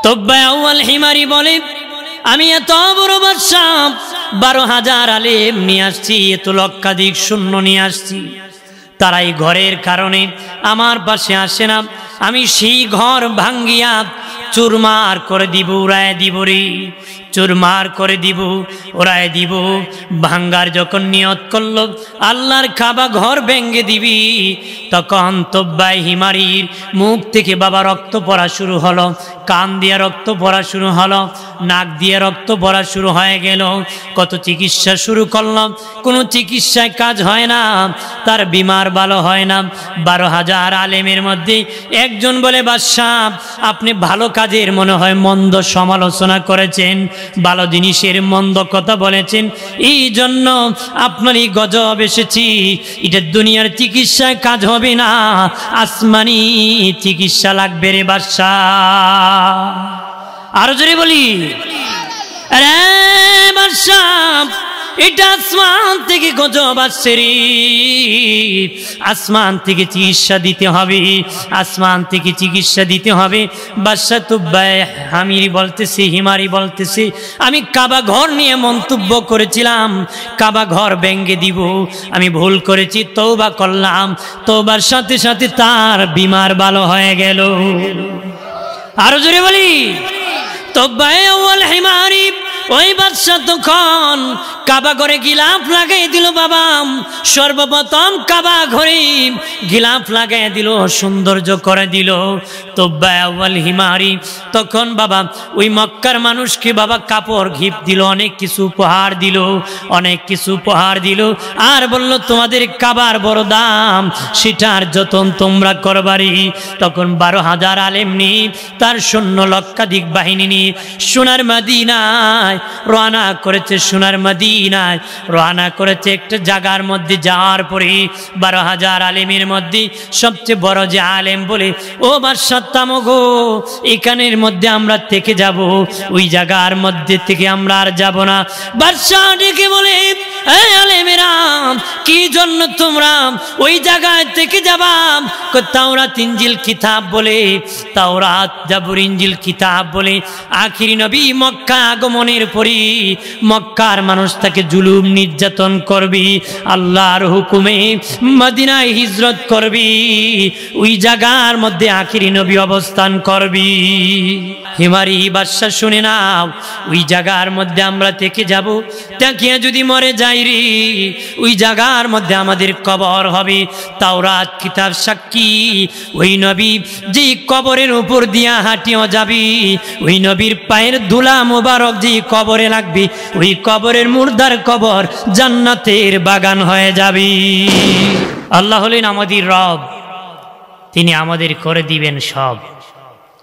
তুব্বা আউয়াল হিমারি বলে, আমি এত বড় বাদশাহ 12,000 আলেম নিয়ে আসছি, এত লক্ষাধিক সৈন্য নিয়ে আসছি, তারাই ঘরের কারণে আমার পাশে আসে না, আমি সেই ঘর ভাঙ্গিয়া চুরমার করে দিব, উড়ায় দিব রে, চুরমার করে দিব, ওরায় দিব। ভাঙ্গার যখন নিয়ত করলো আল্লাহর কাবা ঘর ভেঙ্গে দিবি, তখন তুব্বা হিমারির মুখ থেকে বাবা রক্ত পড়া শুরু হলো, কান দিয়ে রক্ত পড়া শুরু হলো, নাক দিয়ে রক্ত পড়া শুরু হয়ে গেল। কত চিকিৎসা শুরু করলাম, কোনো চিকিৎসায় কাজ হয় না, তার বিমার ভালো হয় না। 12,000 আলেমের মধ্যে একজন বলে, বাদশাহ আপনি ভালো কাজের মনে হয় মন্দ সমালোচনা করেছেন, ভালো জিনিসের মন্দ কথা বলেছেন, এই জন্য আপনার এই গজব এসেছি, এটা দুনিয়ার চিকিৎসায় কাজ হবে না, আসমানি চিকিৎসা লাগবে রে বাদশাহ। আরো জোরে বলি, আরে বাদশাহ এটা আসমান থেকে গজব আসছে রে, আসমান থেকে চিকিৎসা দিতে হবে, আসমান থেকে চিকিৎসা দিতে হবে। বাদশাহ তুব্বা হিমারি বলতেছে, আমি কাবা ঘর নিয়ে মন্তব্য করেছিলাম, কাবা ঘর ভেঙ্গে দিব, আমি ভুল করেছি, তওবা করলাম, তওবার সাথে সাথে তার বিমার ভালো হয়ে গেল। আরো জোরে বলি, তুব্বা আউয়াল হিমারি ওই বাদশাহ তখন কাবা ঘরে গিলাফ লাগাই দিল। বাবা সর্বপ্রথম কাবা ঘরে গিলাফ লাগাই দিল, সৌন্দর্য করে দিল। তুব্বা আউয়াল হিমারি তখন বাবা ওই মক্কার মানুষকে বাবা কাপড় গিফট দিল, অনেক কিছু উপহার দিল, অনেক কিছু উপহার দিল, আর বলল তোমাদের কাবার বড় দাম, সেটার যতন তোমরা করবারি। তখন 12,000 আলেম নিয়ে তার সৈন্য লক্ষাধিক বাহিনী নিয়ে সোনার মদিনায় রওনা করেছে, সোনার মদিনায় রওনা করেছে। একটা জায়গার মধ্যে যাওয়ার পরে 12,000 আলেমের মধ্যে সবচেয়ে বড় যে আলেম বলে, ও বাদশাহ থামো গো, এখানের মধ্যে আমরা থেকে যাব, ওই জায়গার মধ্যে থেকে আমরা আর যাব না। বাদশাহ ডেকে বলে, এই আলেমেরা কি জন্য তোমরা ওই জায়গায় থেকে যাবা? তাওরাত ইনজিল কিতাব বলে, তাওরাত জাবুর ইনজিল কিতাব বলে আখিরি নবী মক্কা আগমনের পরে মক্কার মানুষ তাকে জুলুম নির্যাতন করবি, আল্লাহর হুকুমে মদিনায় হিজরত করবি, ওই জায়গার মধ্যে আখিরি নবী অবস্থান করবি। হিমারি বাদশা শুনে নাও, ওই জায়গার মধ্যে আমরা থেকে যাব, তাকিয়া যদি মরে যাই রে, ওই জায়গার মধ্যে আমাদের কবর হবে। তাওরাত কিতাব সাক্ষী, ওই নবী যে কবরের উপর দিয়া হাঁটিও যাবি, ওই নবীর পায়ের ধুলা মোবারক যে কবরে লাগবে, ওই কবরের মুর্দার কবর জান্নাতের বাগান হয়ে যাবে। আল্লাহ হলেন আমাদের রব, তিনি আমাদের করে দিবেন সব।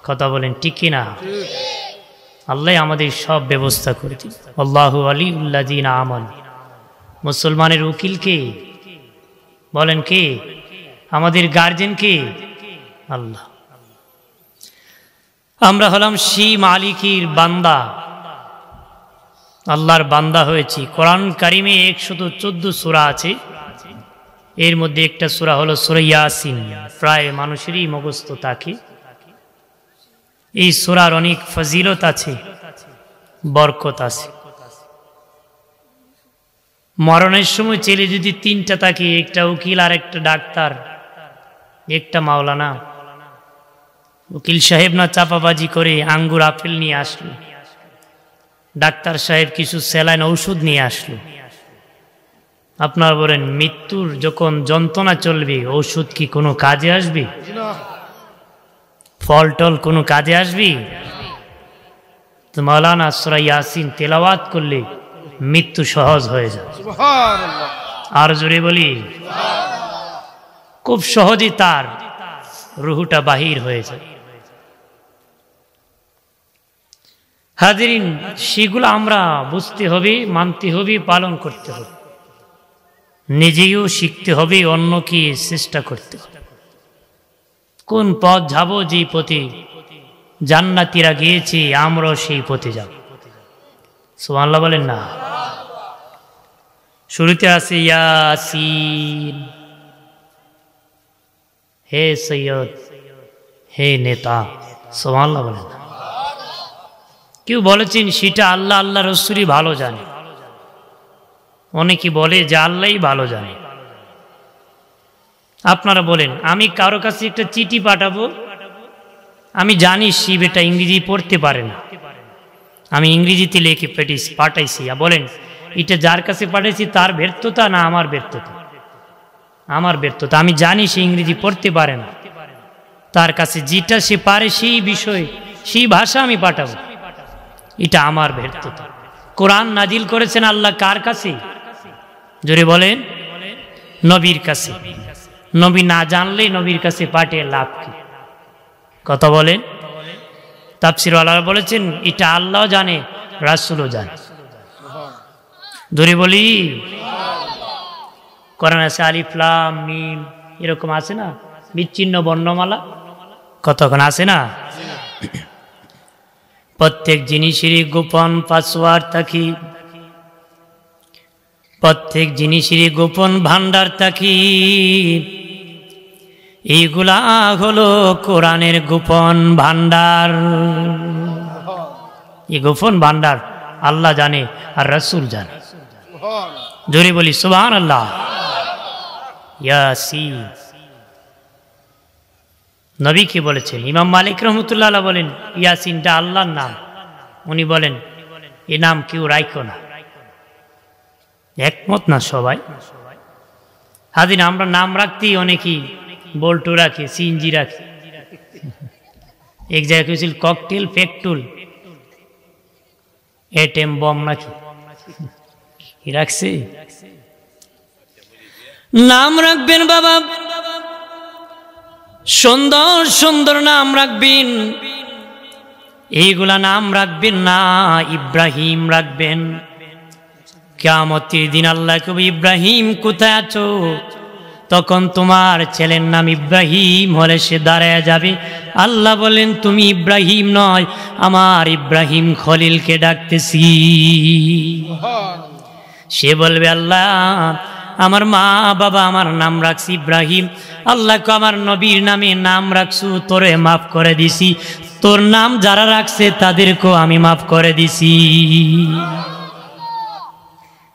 কথা বলেন ঠিক কিনা? আল্লাহ আমাদের সব ব্যবস্থা করে দিন। আল্লাহু ওয়ালিউল্লাযিনা আমানু। মুসলমানের উকিল কে? বলেন কে? আমাদের গার্জেন কে? আল্লাহ। আমরা হলাম সেই মালিকের বান্দা, আল্লাহর বান্দা হয়েছি। কোরআন কারিমে 114 সূরা আছে, এর মধ্যে একটা সূরা হলো সূরা ইয়াসিন, প্রায় মানুষেরই মুখস্থ থাকে। এই সূরার অনেক ফজিলত আছে, বরকত আছে। মরণের সময় ছেলে যদি 3টা থাকে, একটা উকিল, আর একটা ডাক্তার, একটা মাওলানা। উকিল সাহেব না চাপাবাজি করে আঙ্গুর আপেল নিয়ে আসলো, ডাক্তার সাহেব কিছু স্যালাইন ঔষধ নিয়ে আসলো। আপনারা বলেন, মৃত্যুর যখন যন্ত্রণা চলবে, ঔষধ কি কোনো কাজে আসবে? ফল টল কোনো কাজে আসবে? তো মাওলানা সূরা ইয়াসিন তেলাওয়াত করলে মৃত্যু সহজ হয়ে যায়। আর জোরে বলি, খুব সহজে তার রুহুটা বাহির হয়ে যায়। হাজিরিন, সেগুলো আমরা বুঝতে হবে, মানতে হবে, পালন করতে হবে, নিজেও শিখতে হবে, অন্যকে চেষ্টা করতে হবে। কোন পথ যাব, যে পথে জান্নাতীরা গিয়েছে, আমরাও সেই পথে যাব। সুবহানাল্লাহ বলেন না? শুরুতে আছে ইয়াসিন, হে সৈয়দ, হে নেতা। সুবহানাল্লাহ বলেন না? কেউ বলেছেন সেটা আল্লাহ আল্লাহ রসুলই ভালো জানে, অনেকে বলে যে আল্লাহই ভালো জানে। আপনারা বলেন আমি কারো কাছে একটা চিঠি পাঠাবো, আমি জানি শিব এটা ইংরেজি পড়তে পারে না, আমি ইংরেজিতে লিখে পাঠাইছি, বলেন এটা যার কাছে পাঠাইছি তার ব্যর্থতা না আমার ব্যর্থতা? আমার ব্যর্থতা। আমি জানি সে ইংরেজি পড়তে পারে না, তার কাছে যেটা সে পারে সেই বিষয় সেই ভাষা আমি পাঠাবো, এটা আমার ব্যর্থতা। কোরআন নাজিল করেছেন আল্লাহ কার কাছে? জোরে বলেন, নবীর কাছে। নবী না জানলেই নবীর কাছে পাঠিয়ে লাভ কি? কথা বলেন। তাফসীরওয়ালারা বলেছেন এটা আল্লাহ জানে, রাসূলও জানে। জোরে বলি। কোরআন আছে আলিফ লাম মিম, এরকম আছে না বিচ্ছিন্ন বর্ণমালা, কতক্ষণ আছে না? প্রত্যেক জিনিসেরই গোপন পাসওয়ার্ড থাকি, প্রত্যেক জিনিসেরই গোপন ভান্ডার থাকি। এইগুলা হলো কোরআনের গোপন ভান্ডার। এই গোপন ভান্ডার আল্লাহ জানে আর রাসূল জানে। জোরে বলি সুবহানাল্লাহ। ইয়াসিন নবী কি বলেছেন? ইমাম মালিক রহমতুল্লাহ আলাইহি বলেন ইয়াসিনটা আল্লাহর নাম। উনি বলেন এই নাম কেউ রাখো না। একমত না সবাই? হাদিন আমরা নাম রাখতেই অনেকেই বল্টু রাখে, সিএনজি রাখে, এক জায়গায় কেছিল ককটেল ফেকটুল, এটেম বম নাকি রাখছে। নাম রাখবেন বাবা, সুন্দর সুন্দর নাম রাখবেন। এইগুলা নাম রাখবেন না, ইব্রাহিম রাখবেন। কিয়ামতের দিন আল্লাহ কবে ইব্রাহিম কোথায় আছো? তখন তোমার ছেলের নাম ইব্রাহিম হলে সে দাঁড়ায় যাবে। আল্লাহ বলেন তুমি ইব্রাহিম নয়, আমার ইব্রাহিম খলিলকে ডাকতেছি। সে বলবে আল্লাহ আমার মা বাবা আমার নাম রাখছি ইব্রাহিম, আল্লাহকে আমার নবীর নামে নাম রাখছু, তোরে মাফ করে দিছি, তোর নাম যারা রাখছে তাদেরকেও আমি মাফ করে দিছি।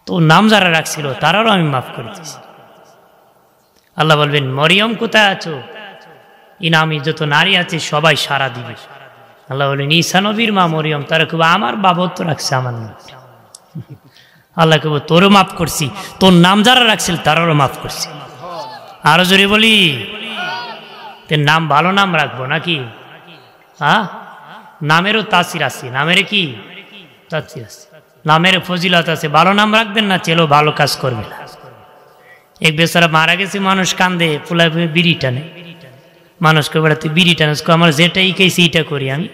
তোর নাম যারা রাখছিল তারাও আমি মাফ করে দিছি। আল্লাহ বলবেন মরিয়ম কোথায় আছো? ইনামি যত নারী আছে সবাই সারা দিবে। আল্লাহ বলবেন ঈসা নবীর মা মরিয়ম, তারা কেবল আমার বাবা তো রাখছে আমার নাম। আল্লাহ কেবল তোরও মাফ করছি, তোর নাম যারা রাখছিল তারাও মাফ করছি। আরো জোরে বলি, নাম ভালো নাম রাখবো নাকি? হ্যাঁ, নামেরও তাসির আছে, নামের কি তাসির আছে, নামের ফজিলত আছে। ভালো নাম রাখবেন না, চেলো ভালো কাজ করবে না। এক বেচারা মারা গেছে, মানুষ কান্দে, ফুলা বিড়ি টানে, মানুষকে বেড়াতে বিড়ি টানে, আমার যেটা শিখাইছে এটা করি, আমি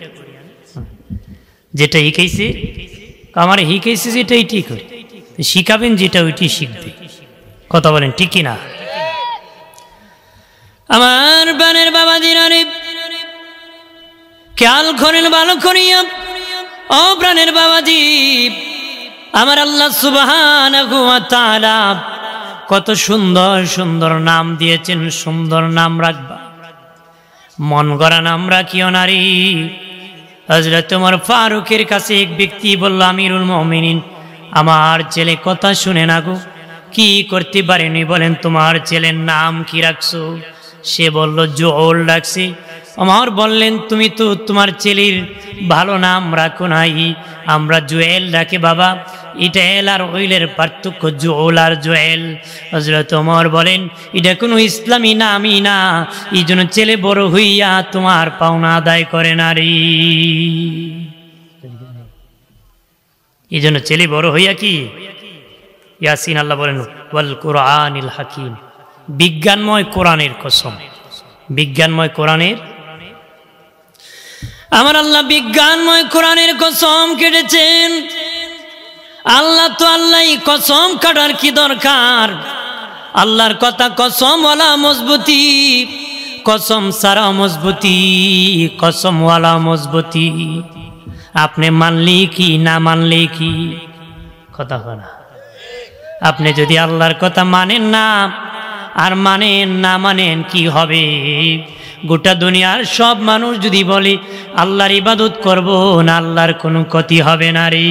যেটা শিখাইছে আমার শিখাইছে যেটা এটাই করি। শিখাবেন যেটা ওইটি শিখবে। কথা বলেন ঠিক কিনা? আমার বানের বাবাজিরা রে, খেয়াল করেন ভালো করিয়া ও প্রাণের বাবাজি, আমার আল্লাহ সুবহানাহু ওয়া তাআলা কত সুন্দর সুন্দর নাম দিয়েছেন। সুন্দর নাম রাখবা, মন গড়া নাম রাখিও নারী। হযরত ওমর ফারুকের কাছে এক ব্যক্তি বলল, আমিরুল মুমিনিন আমার ছেলে কথা শুনে না গো, কি করতে পারেনি বলেন, তোমার ছেলের নাম কি রাখছো? সে বলল জুয়েল রাখছি। ওমর বললেন তুমি তো তোমার ছেলের ভালো নাম রাখো নাই, আমরা জুয়েল রাখি বাবা। এটা এল আর ওইলের পার্থক্য, জুয়েল আর জুয়েল। হযরত ওমর বলেন এটা কোনো ইসলামী নামই না, এই জন্য ছেলে বড় হইয়া তোমার পাওনা আদায় করে নারী। এই জন্য ছেলে বড় হইয়া কি ইয়াসিন, আল্লাহ বলেন ওয়াল কুরআনিল হাকিম, বিজ্ঞানময় কোরআনের কসম, বিজ্ঞানময় কোরআনের, আমার আল্লাহ বিজ্ঞানময় কোরআনের কসম কেটেছেন। আল্লাহ তো আল্লাহই, কসম কাটার কি দরকার? আল্লাহর কথা কসমওয়ালা মজবুতি, কসম সারা মজবুতি, কসমওয়ালা মজবুতি। আপনি মানলি কি না মানলে কি? কথা বলা, আপনি যদি আল্লাহর কথা মানেন না আর মানেন না মানেন কি হবে? গোটা দুনিয়ার সব মানুষ যদি বলে আল্লাহর ইবাদত করব না, আল্লাহর কোনো ক্ষতি হবে না রে।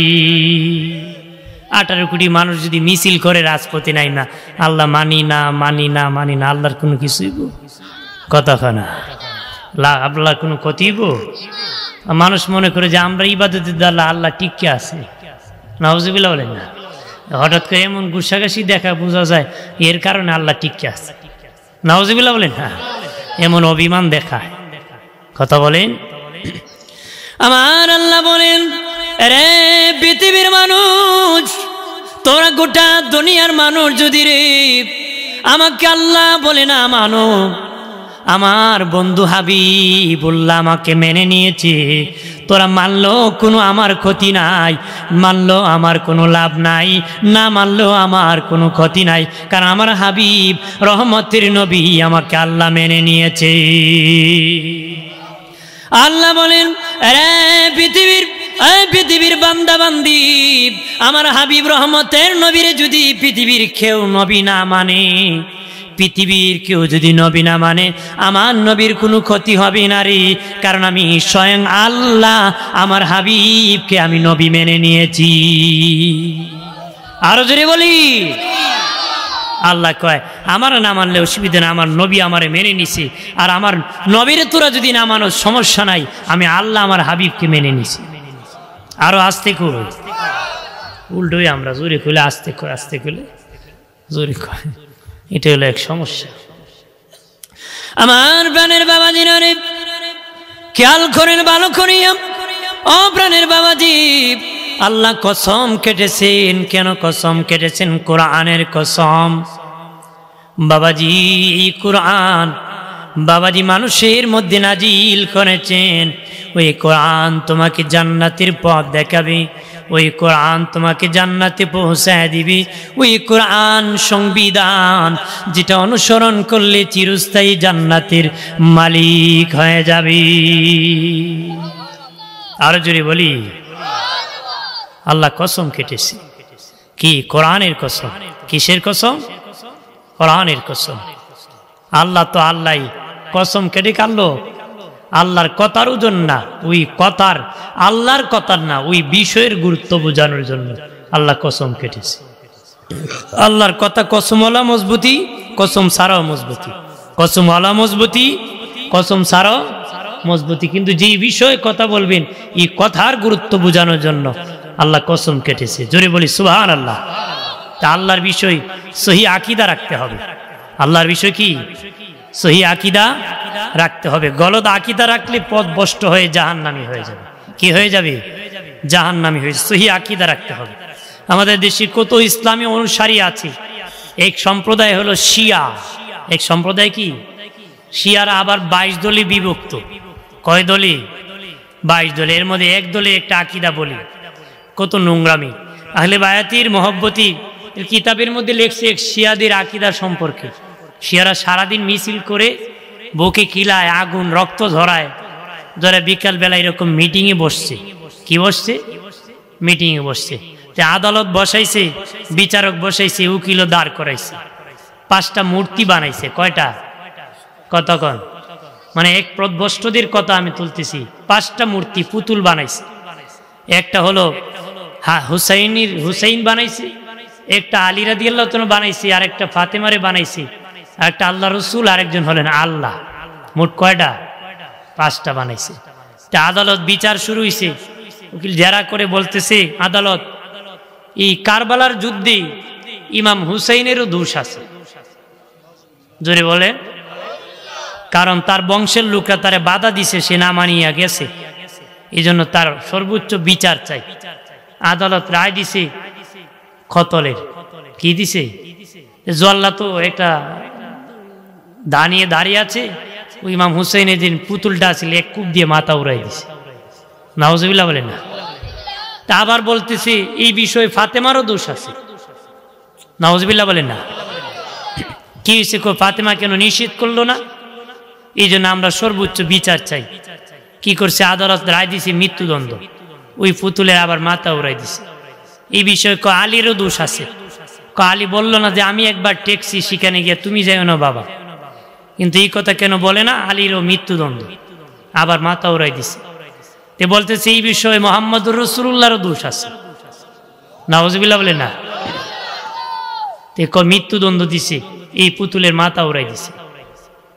18 কোটি মানুষ যদি মিছিল করে রাজপথে নাই না, আল্লাহ মানি না মানি না মানি না, আল্লাহর কোনো কিছুই কথাখানা আল্লাহর কোনো ক্ষতিব। মানুষ মনে করে যে আমরা ইবাদতের দ্বারা আল্লাহ টিকে আছে, নাউজুবিল্লাহ বলেন না। হঠাৎ করে এমন গুসাগাসি দেখা বোঝা যায় এর কারণে আল্লাহ টিকে আছে, নাউজুবিল্লাহ বলেন না। এমন অভিমান দেখায়, কথা বলেন। আমার আল্লাহ বলেন, রে পৃথিবীর মানুষ, তোরা গোটা দুনিয়ার মানুষ যদি রে আমাকে আল্লাহ বলে না মানো, আমার বন্ধু হাবিবুল্লাহ আমাকে মেনে নিয়েছে, তোরা মানলো কোনো আমার ক্ষতি নাই, মানলো আমার কোনো লাভ নাই, না মানলো আমার কোনো ক্ষতি নাই, কারণ আমার হাবিব রহমতের নবী আমাকে আল্লাহ মেনে নিয়েছে। আল্লাহ বলেন, রে পৃথিবীর বান্দা বান্দি, আমার হাবিব রহমতের নবীরে যদি পৃথিবীর কেউ নবী না মানে, পৃথিবীর কেউ যদি নবী না মানে, আমার নবীর কোনো ক্ষতি হবে না রে, কারণ আমি স্বয়ং আল্লাহ আমার হাবিবকে আমি নবী মেনে নিয়েছি। আরো জোরে বলি, আল্লাহ কয় আমার না মানলে অসুবিধা না, আমার নবী আমারে মেনে নিছে, আর আমার নবীরে তোরা যদি না মানো সমস্যা নাই, আমি আল্লাহ আমার হাবিবকে মেনে নিছি। আরো আস্তে করে উল্টোই আমরা জোরে খুলে আস্তে করে আস্তে খুলে জোরে করে, এটা হলো এক সমস্যা। আমার প্রাণের বাবাজি রে খেয়াল করেন ভালো করিয়া, ও প্রাণের বাবাজি, আল্লাহ কসম কেটেছেন। কেন কসম কেটেছেন? কোরআনের কসম। বাবাজি কোরআন বাবাজি মানুষের মধ্যে নাজিল করেছেন। ওই কোরআন তোমাকে জান্নাতের পথ দেখাবে, ওই কোরআন তোমাকে জান্নাতে পৌঁছায় দিবে। ওই কোরআন সংবিধান যেটা অনুসরণ করলে চিরস্থায়ী জান্নাতের মালিক হয়ে যাবে। আরো জোরে বলি, আল্লাহ কসম কেটেছে। কি? কোরআনের কসম। কিসের কসম? কোরআনের কসম। আল্লাহ তো আল্লাহ কসম কেটে কাটলো আল্লাহর কথার ওজন না, ওই কথার আল্লাহর কথার না, ওই বিষয়ের গুরুত্ব বোঝানোর জন্য আল্লাহ কসম কেটেছে। আল্লাহর কথা কসমওয়ালা মজবুতি, কসম ছাড়াও মজবুতি, কসমওয়ালা মজবুতি, কসম ছাড়াও মজবুতি। কিন্তু যে বিষয়ে কথা বলবেন এই কথার গুরুত্ব বোঝানোর জন্য আল্লাহ কসম কেটেছে। জোরে বলি সুবহানাল্লাহ। তা আল্লাহর বিষয় সহি আকীদা রাখতে হবে। আল্লাহর বিষয় কি? সহি আকীদা রাখতে হবে। গলদ আকীদা রাখলে পথ ভ্রষ্ট হয়ে জাহান্নামী হয়ে যাবে। কি হয়ে যাবে? জাহান্নামী হয়ে। সহি আকীদা রাখতে হবে। আমাদের দেশে কত ইসলামী অনুসারী আছে। এক সম্প্রদায় হলো শিয়া। এক সম্প্রদায় কি? শিয়ারা আবার 22 দলে বিভক্ত। কয় দলে? 22 দলে। এর মধ্যে এক দলে একটা আকীদা বলি। কত নোংরামি। আহলে বায়াতির মহব্বতি কিতাবের মধ্যে লেখছে শিয়াদের আকীদা সম্পর্কে। শিয়ারা সারাদিন মিছিল করে, বুকে কিলায়, আগুন, রক্ত ঝরায়, ধরে বিকাল বেলা এরকম মিটিংয়ে বসছে। কি বসছে? মিটিংয়ে বসছে। আদালত বসাইছে, বিচারক বসাইছে, উকিল দাঁড় করাইছে, 5টা মূর্তি বানাইছে। কয়টা? কতক্ষণ? মানে এক প্রদভষ্টদের কথা আমি তুলতেছি। 5টা মূর্তি পুতুল বানাইছে। একটা হলো হুসাইন বানাইছে, একটা আলী রাদিয়াল্লাহু তাআলা বানাইছে, আর একটা ফাতেমারে বানাইছে, আর একটা আল্লাহ রসুল, আরেকজন হলেন আল্লাহ। মোট কয়টা? 5টা বানাইছে। তা আদালত বিচার শুরু হয়েছে। উকিল জেরা করে বলতেছে, আদালত এই কারবালার যুদ্ধে ইমাম হুসাইনেরও দোষ আছে। জোরে বলে, কারণ তার বংশের লোকরা তারে বাধা দিছে, সে না মানিয়া গেছে, এই জন্য তার সর্বোচ্চ বিচার চাই। আদালত রায় দিছে কতলের। কি দিছে? জল্লা তো একটা দাঁড়িয়ে আছে, ওই ইমাম হুসাইনের দিন পুতুলটা আছিল, এক কূপ দিয়ে মাথা উড়াই দিছে। নাউজুবিল্লাহ বলেন না। তা আবার বলতেছে এই বিষয়ে ফাতেমারও দোষ আছে। নাউজুবিল্লাহ বলেন না। কি হয়েছে? ফাতেমা কেন নিষেধ করলো না? এই জন্য আমরা সর্বোচ্চ বিচার চাই। কি করছে? আদালত রায় দিছে মৃত্যুদণ্ড। ওই পুতুলের আবার মাথা উড়াই দিছে। এই বিষয়ে আলীরও দোষ আছে। আলী বলল না যে আমি একবার টেকছি, সেখানে গিয়ে তুমি যাইও না বাবা, কিন্তু এই কথা কেন বলে না? আলীরও মৃত্যুদণ্ড, আবার মাথা উড়াই দিছে। তে বলতেছে এই বিষয়ে মুহাম্মদুর রাসূলুল্লাহরও দোষ আছে। নাউজুবিল্লাহ বলে না, তে মৃত্যুদণ্ড দিছে, এই পুতুলের মাথা উড়াই দিছে।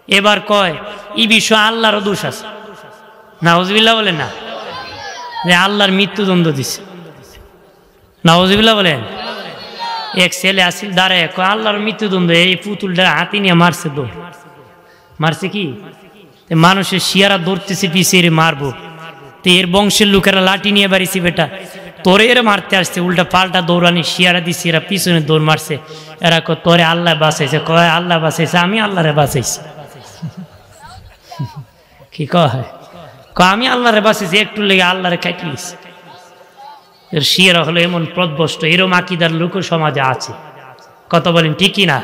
এবার কয় এই বিষয়ে আল্লাহরও দোষ আছে। নাউজুবিল্লাহ বলে না, যে আল্লাহর মৃত্যুদণ্ড দিছে। নাউজুবিল্লাহ বলেন। এক ছেলে আসিল দাঁড়ায় কয় আল্লাহর মৃত্যুদণ্ড, এই পুতুলটা হাতে নিয়ে মারছে, দৌড় মারছে। কি মানুষের শিয়ারা দৌড়তেছে পিছিয়ে রে মারবো, তো এর বংশের লোকেরা লাঠি নিয়ে বাড়িছি, বেটা তোরে এরা মারতে আসছে, উল্টা পাল্টা দৌড়ানি শিয়ারা দিচ্ছে, এরা পিছনে দৌড় মারছে। এরা তোরে আল্লাহ বাঁচাইছে, কয় আল্লাহ বাঁচাইছে, আমি আল্লাহরে বাঁচাইছি। কি কয় আমি আল্লাহরে বাঁচাইছি, একটু লেগে আল্লাহরে কাটিয়েছি। এর শিয়ারা হলো এমন পথভ্রষ্ট, এরম আকীদার লোক সমাজে আছে। কত বলেন ঠিক কি না?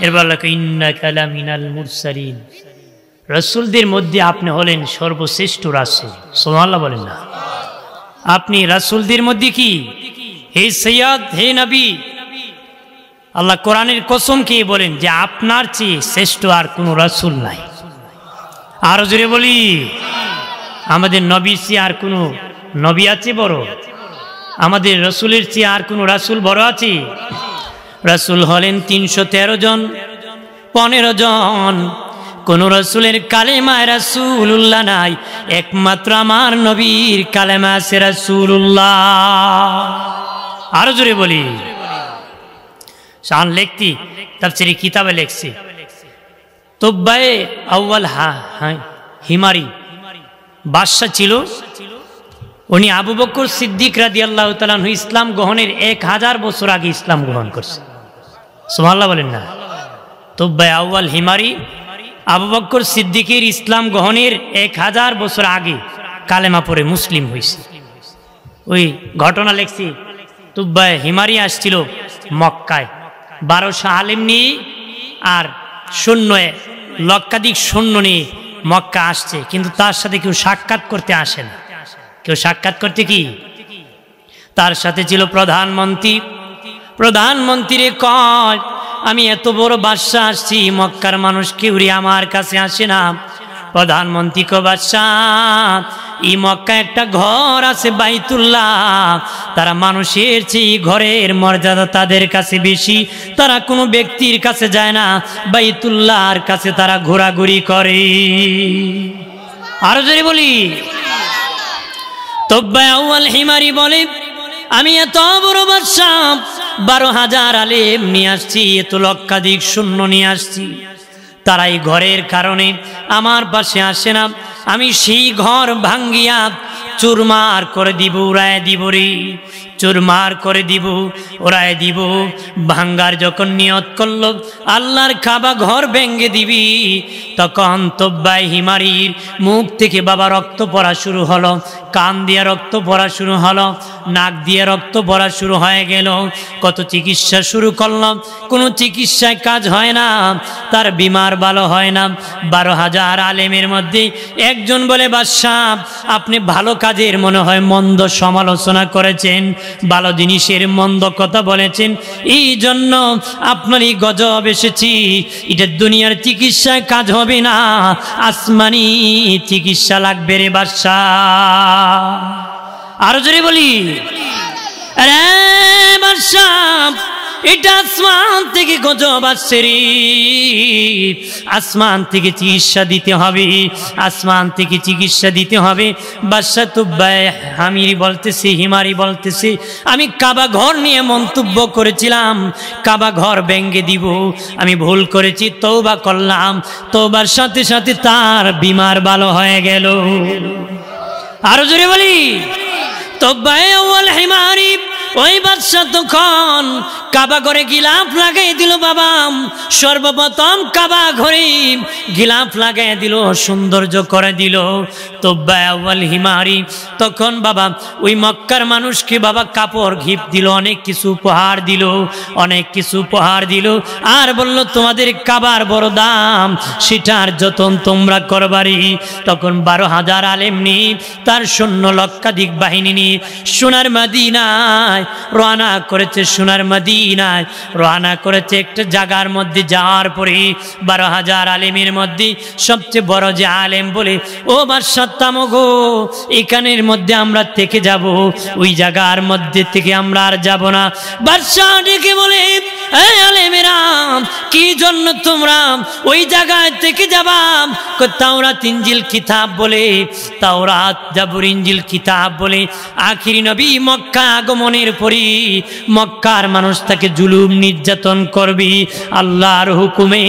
এরপর ইন্নাকা লামিনাল মুরসালিন, রাসূলদের মধ্যে আপনি হলেন সর্বশ্রেষ্ঠ রাসূল। সুবহানাল্লাহ বলেন না? আপনি রাসূলদের মধ্যে কি হে সৈয়দ, হে নবী। আল্লাহ কোরআনের কসম খেয়ে বলেন যে আপনার চেয়ে শ্রেষ্ঠ আর কোনো রাসূল নাই। আরো জোরে বলি, আমাদের নবীর চেয়ে আর কোনো নবী আছে বড়? আমাদের রাসূলের চেয়ে আর কোনো রাসূল বড় আছে? রাসূল হলেন 313 জন, 15 জন। কোন রাসূলের কালেমায় রাসূলুল্লাহ নাই, একমাত্র আমার নবীর কালেমা আছে রাসূলুল্লাহ। আরো জোরে বলি, শান লিখতি তাফসীরে কিতাবে লিখছি, তুব্বায়ে আউয়াল হিমারি বাদশা ছিল। উনি আবু বকর সিদ্দিক রাদিয়াল্লাহু তাআলা আনহু ইসলাম গ্রহণের 1000 বছর আগে ইসলাম গ্রহণ করছে। সুবহানাল্লাহ বলেন না? তুব্বায়ে আউয়াল হিমারি আবু বকর সিদ্দিকের ইসলাম গ্রহণের 1000 বছর আগে কালেমা পড়ে মুসলিম হয়েছে। ওই ঘটনা লেখছি, তুব্বায়ে হিমারি আসছিল মক্কায় 1200 আলেম নিয়ে আর লক্ষাধিক সৈন্য নিয়ে মক্কা আসছে, কিন্তু তার সাথে কেউ সাক্ষাৎ করতে আসে না। কেউ সাক্ষাৎ করতে কি? তার সাথে ছিল প্রধানমন্ত্রী। প্রধানমন্ত্রী কয় আমি এত বড় বাদশা আসছি, মক্কার মানুষ কেউ আমার কাছে আসে না। প্রধানমন্ত্রী কো বাদশাহ, এই মক্কা একটা ঘর আছে বাইতুল্লাহ, তারা মানুষের চেয়ে ঘরের মর্যাদা তাদের কাছে বেশি, তারা কোনো ব্যক্তির কাছে যায় না, বাইতুল্লাহর কাছে তারা ঘোরাঘুরি করে। আরো জোরে বলি, তুব্বায়ে আউয়াল হিমারি বলে আমি এত বড় বাদশা 12,000 আলেম নিয়ে আসছি, এত লক্ষাধিক সৈন্য নিয়ে আসছি, তারা এই ঘরের কারণে আমার পাশে আসে না। আমি সেই ঘর ভাঙ্গিয়া চুরমার করে দিব, উড়ায় দিব রে, চুরমার করে দিব, ওরায় দিব। ভাঙ্গার যখন নিয়ত করল আল্লাহর কাবা ঘর ভেঙ্গে দিবি, তখন তুব্বায়ে হিমারির মুখ থেকে বাবা রক্ত পড়া শুরু হলো, কান দিয়ে রক্ত পড়া শুরু হলো, নাক দিয়ে রক্ত পড়া শুরু হয়ে গেল। কত চিকিৎসা শুরু করলাম, কোনো চিকিৎসায় কাজ হয় না, তার বিমার ভালো হয় না। 12,000 আলেমের মধ্যে একজন বলে বাদশাহ আপনি ভালো কাজের মনে হয় মন্দ সমালোচনা করেছেন, ভালো জিনিসের মন্দ কথা বলেছেন, এই জন্য আপনার এই গজব এসেছি। এটা দুনিয়ার চিকিৎসায় কাজ হবে না, আসমানি চিকিৎসা লাগবে রে বাদশাহ। আরো জোরে বলি, আরে বাদশাহ এটা আসমান থেকে গজব আসছে রে, আসমান থেকে চিকিৎসা দিতে হবে, আসমান থেকে চিকিৎসা দিতে হবে। বাদশা তুব্বায়ে হিমারি বলতেছে আমি কাবা ঘর নিয়ে মন্তব্য করেছিলাম, কাবা ঘর ভেঙ্গে দিব, আমি ভুল করেছি, তওবা করলাম। তওবার সাথে সাথে তার বিমার ভালো হয়ে গেল। আরো জোরে বলি, তুব্বায়ে আউয়াল হিমারি ওই বাদশা তখন কাবা ঘরে গিলাফ লাগাই দিল। বাবা সর্বপ্রথম কাবা ঘরে গিলাফ লাগাই দিল, সৌন্দর্য করে দিল। তুব্বায়ে আউয়াল হিমারি তখন বাবা ওই মক্কার মানুষকে বাবা কাপড় গিফট দিল, অনেক কিছু উপহার দিল, অনেক কিছু উপহার দিল, আর বলল তোমাদের কাবার বড় দাম, সেটার যতন তোমরা করবারি। তখন 12,000 আলেম নিয়ে তার সৈন্য লক্ষাধিক বাহিনী নিয়ে সোনার মদিনায় রওনা করেছে সোনার মদিনায়, রওনা করেছে একটা জায়গার মধ্যে যাওয়ার পরে 12,000 আলেমের মধ্যে সবচেয়ে বড় যে আলেম বলে, ও বাদশাহ তামগো, এখানের মধ্যে আমরা থেকে যাব, ওই জায়গার মধ্যে থেকে আমরা আর যাব না। বাদশাহ ডেকে বলে, এই আলেমেরা, কি জন্য তোমরা ওই জায়গায় থেকে যাবা? তাওরাত ইনজিল কিতাব বলে, তাওরাত জাবুর ইনজিল কিতাব বলে আখিরি নবী মক্কা আগমনের পরে মক্কার মানুষ তাকে জুলুম নির্যাতন করবি, আল্লাহর হুকুমে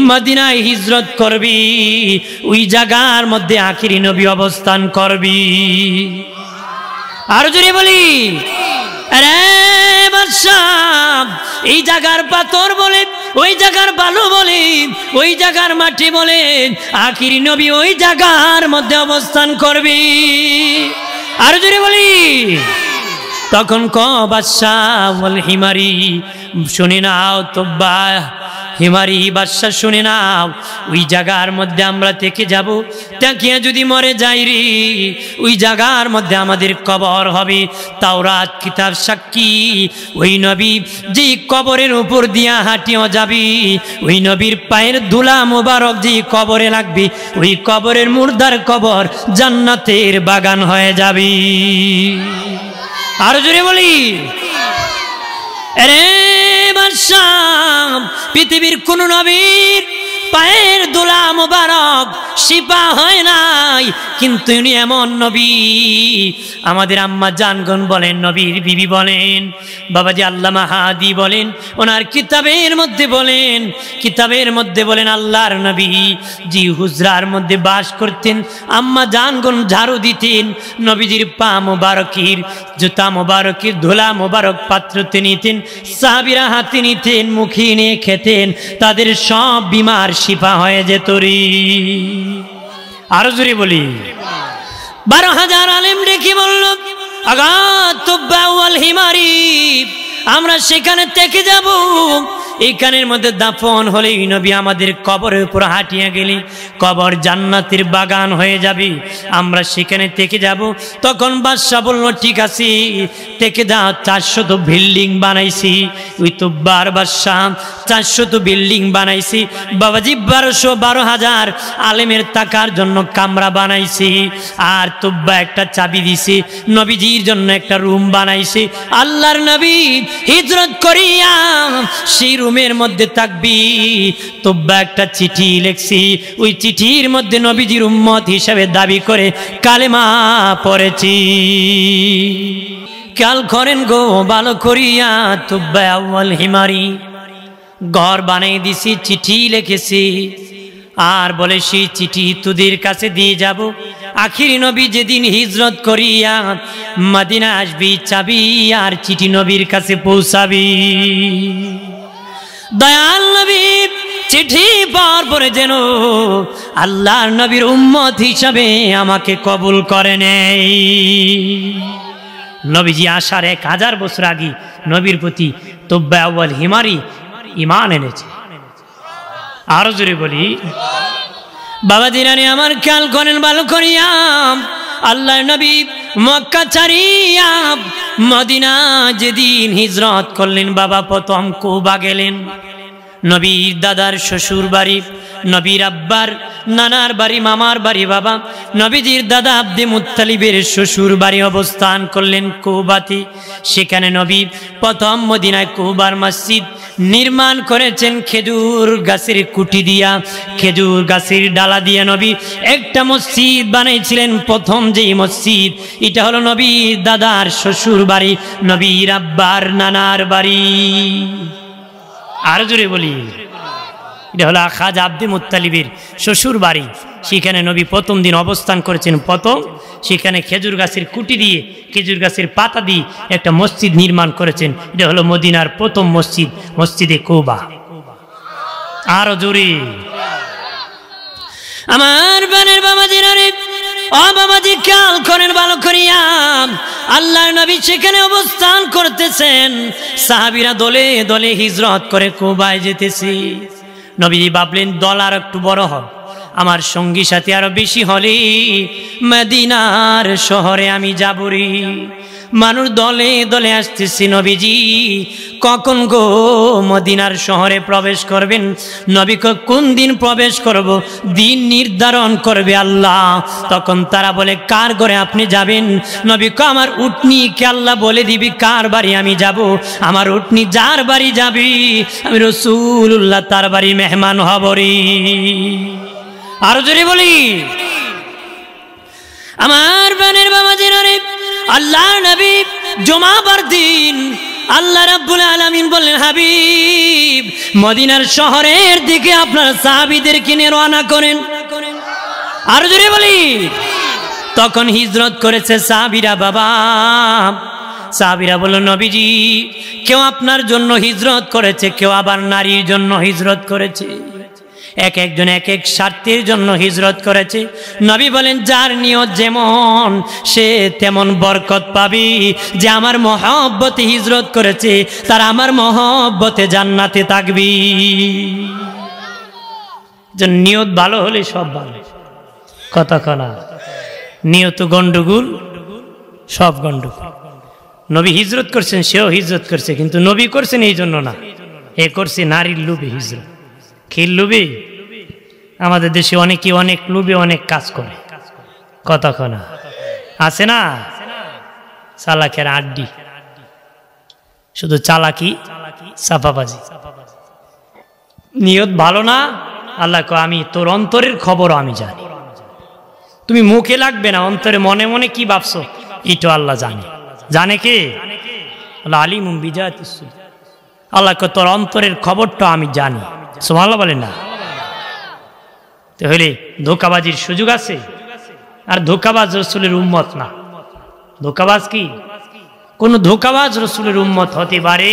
মদিনায় হিজরত করবি, ওই জায়গার মধ্যে আখিরি নবী অবস্থান করবি। আর জোরে বলি, আরে বাদশাহ, এই জায়গার পাথর বলে, ওই জায়গার বালু বলে, ওই জায়গার মাটি বলে আখিরি নবী ওই জায়গার মধ্যে অবস্থান করবি। আর জোরে বলি, তখন ক বাদশাহ বল হিমারি শুনে নাও, তোব্বা হিমারি বাদশাহ শুনে নাও, ওই জায়গার মধ্যে আমরা থেকে যাব, তাকিয়া যদি মরে যাই রে, ওই জায়গার মধ্যে আমাদের কবর হবে। তাওরাত কিতাব সাক্ষী, ওই নবী যে কবরের উপর দিয়া হাঁটিও যাবি, ওই নবীর পায়ের ধুলা মোবারক যে কবরে লাগবে, ওই কবরের মুর্দার কবর জান্নাতের বাগান হয়ে যাবে। আরো জোরে বলি, আরে বাদশাহ, পৃথিবীর কোন নবীর পায়ের দোলা মোবারক শিপা হয় নাই, কিন্তু উনি এমন নবী, আমাদের আম্মা জানগণ বলেন, নবীর বিবি বলেন, বাবাজি আল্লামা হাদি বলেন, ওনার কিতাবের মধ্যে বলেন, কিতাবের মধ্যে বলেন আল্লাহর নবী জি হুজরার মধ্যে বাস করতেন, আম্মা জানগণ ঝাড়ু দিতেন, নবীজির পা মোবারকের জুতা মোবারকের ধুলা মোবারক পাত্রতে নিতেন, সাহাবীরা হাতে নিতেন, মুখে নিয়ে খেতেন, তাদের সব বিমার শিফা হয়ে যেত রে। আরো জোরে বলি, 12,000 আলেম ডেকে বলল, আগা তুব্বা ওয়াল হিমারি, আমরা সেখানে থেকে যাব, এইখানের মধ্যে দাফন হলে নবী আমাদের কবরের উপর হাঁটিয়ে গেলে কবর জান্নাতের বাগান হয়ে যাবে, আমরা সেখানে থেকে যাব। তখন বাদশাহ বলল, ঠিক আছে থেকে যাও, 400 বিল্ডিং বানাইছি, ওই তুব্বার বাদশাহ 400 বিল্ডিং বানাইছি, বাবাজি 12,000 আলেমের টাকার জন্য কামরা বানাইছি, আর তুব্বা একটা চাবি দিছি, নবীজির জন্য একটা রুম বানাইছি, আল্লাহর নবী হিজরত করিয়া সেই রুমের মধ্যে থাকবি। তুব্বা একটা চিঠি লিখছি, ওই চিঠির মধ্যে নবীজির উম্মত হিসেবে দাবি করে কালেমা পড়েছি। খেয়াল করেন গো ভালো করিয়া, তুব্বা আউয়াল হিমারি ঘর বানিয়ে দিছি, চিঠি লিখেছি, আর বলে সেই চিঠি তোদের কাছে দিয়ে যাব, আখিরি নবী যেদিন হিজরত করিয়া মদিনা আসবি, চাবি আর চিঠি নবীর কাছে পৌঁছাবি। দয়াল নবী চিঠি পাওয়ার পরে যেন আল্লাহর নবীর উম্মত হিসাবে আমাকে কবুল করে নেই। নবীজি আসার 1000 বছর আগে নবীর প্রতি তুব্বা আউয়াল হিমারি ঈমান এনেছে। আরো জোরে বলি, বাবা দিনানি আমার খেয়াল করেন ভালো করিয়া, আল্লাহর নবী মক্কা ছাড়িয়া মদিনা যেদিন হিজরত করলেন, বাবা প্রথম কুবা গেলেন, নবীর দাদার শ্বশুর বাড়ি, নবীর আব্বার নানার বাড়ি, মামার বাড়ি, বাবা নবীজির দাদা আব্দে মুত্তালিবের শ্বশুর বাড়ি অবস্থান করলেন কুবাতে। সেখানে নবী প্রথম মদিনায় কুবার মসজিদ নির্মাণ করেছেন খেজুর গাছের কুটি দিয়া, খেজুর গাছের ডালা দিয়া নবী একটা মসজিদ বানাইছিলেন। প্রথম যেই মসজিদ, এটা হলো নবীর দাদার শ্বশুর বাড়ি, নবীর আব্বার নানার বাড়ি। আরো জোরে বলি, এটা হলো খাজা আব্দে মুত্তালিবের শ্বশুর বাড়ি। সেখানে নবী প্রথম দিন অবস্থান করেছেন। প্রথম সেখানে খেজুর গাছের কুটি দিয়ে, খেজুর গাছের পাতা দিয়ে একটা মসজিদ নির্মাণ করেছেন। এটা হলো মদিনার প্রথম মসজিদ, মসজিদে কুবা। আরো জোরে, আমার বানের বাবাজিরা রে, ও বাবাজি খেয়াল করেন ভালো করিয়া, আল্লাহর নবী সেখানে অবস্থান করতেছেন, সাহাবীরা দলে দলে হিজরত করে কুবায় যেতেছে। নবীজি ভাবলেন দল আর একটু বড় হয়, আমার সঙ্গী সাথী আরো বেশি হলে মদিনার শহরে আমি যাবরি। মানুষ দলে দলে আসতেছি, নবীজি কখন গো মদিনার শহরে প্রবেশ করবেন? নবী কোন দিন প্রবেশ করব? দিন নির্ধারণ করবে আল্লাহ। তখন তারা বলে কার ঘরে আপনি যাবেন? নবী আমার উটনিকে আল্লাহ বলে দিবি কার বাড়ি আমি যাব। আমার উটনি যার বাড়ি যাবি আমি রাসূলুল্লাহ তার বাড়ি মেহমান হবরি। আরো জোরে বলি, আমার বানের বাবাজিরা রে, আল্লাহর নবী জুমাবার দিন আল্লাহ রাব্বুল আলামিন বললেন, হাবিব মদিনার শহরের দিকে আপনার সাহাবীদেরকে নিয়ে রওনা করেন। আর জোরে বলি, তখন হিজরত করেছে সাহাবীরা। বাবা সাহাবীরা বলল, নবীজি কেউ আপনার জন্য হিজরত করেছে, কেউ আবার নারীর জন্য হিজরত করেছে, এক একজন এক এক স্বার্থের জন্য হিজরত করেছে। নবী বলেন, যার নিয়ত যেমন সে তেমন বরকত পাবি। যে আমার মহব্বতে হিজরত করেছে তার আমার মহব্বতে জান্নাতে থাকবি। যে নিয়ত ভালো হলে সব ভালো, কথা কনা নিয়ত গন্ডগোল সব গন্ডগোল। নবী হিজরত করছেন, সেও হিজরত করছে, কিন্তু নবী করছেন এই জন্য না, এ করছে নারীর লোভে হিজরত। খিল লোভে আমাদের দেশে অনেকে অনেক লোভে অনেক কাজ করে, কথা কনা আছে না, চালাকের আড্ডি, শুধু চালাকি চাপাবাজি। নিয়ত ভালো না, আল্লাহ কয় আমি তোর অন্তরের খবরও আমি জানি। তুমি মুখে লাগবে না, অন্তরে মনে মনে কি ভাবছো এটা আল্লাহ জানে। জানে কে? আল্লাহ আলিমুম বিজাতিস সুদূর। আল্লাহ কয় তোর অন্তরের খবরটা আমি জানি। সুবহানাল্লাহ বলেন না? তাহলে ধোঁকাবাজির সুযোগ আছে? আর ধোঁকাবাজ রাসূলের উম্মত না। ধোঁকাবাজ কি? কোন ধোঁকাবাজ রাসূলের উম্মত হতে পারে?